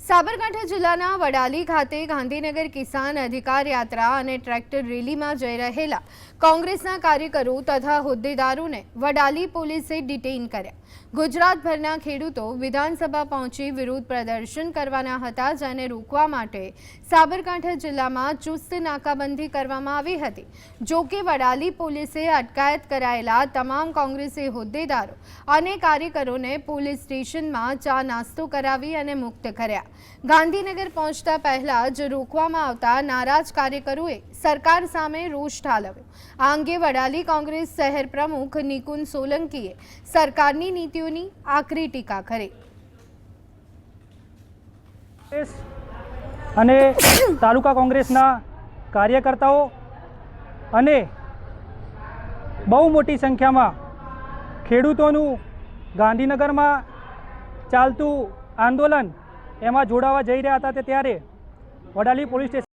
સાબરકાંઠા જિલ્લાના વડાલી ખાતે ગાંધીનગર કિસાન અધિકાર યાત્રા અને ટ્રેક્ટર રેલીમાં જઈ રહેલા કોંગ્રેસના કાર્યકરો તથા હોદ્દેદારોને વડાલી પોલીસે ડિટેઇન કર્યા। ગુજરાતભરના ખેડૂતો વિધાનસભા પહોંચી વિરોધ પ્રદર્શન કરવાના હતા, જેને રોકવા માટે સાબરકાંઠા જિલ્લામાં ચુસ્ત નાકાબંધી કરવામાં આવી હતી। જો કે વડાલી પોલીસે અટકાયત કરાયેલા તમામ કોંગ્રેસી હોદ્દેદારો અને કાર્યકરોને પોલીસ સ્ટેશનમાં ચા નાસ્તો કરાવી અને મુક્ત કર્યા। ગાંધીનગર પહોંચતા પહેલા જ રોકવામાં આવતા નારાજ કાર્યકરોએ સરકાર સામે રોષ ઠાલવ્યો। આ અંગે વડાલી કોંગ્રેસ શહેર પ્રમુખ નિકુંજ સોલંકીએ સરકારની નીતિઓની આકરી ટીકા કરી અને તાલુકા કોંગ્રેસના કાર્યકર્તાઓ અને બહુ મોટી સંખ્યામાં ખેડૂતોનું ગાંધીનગરમાં ચાલતું આંદોલન એમાં જોડાવા જઈ રહ્યા હતા, ત્યારે વડાલી પોલીસ સ્ટેશન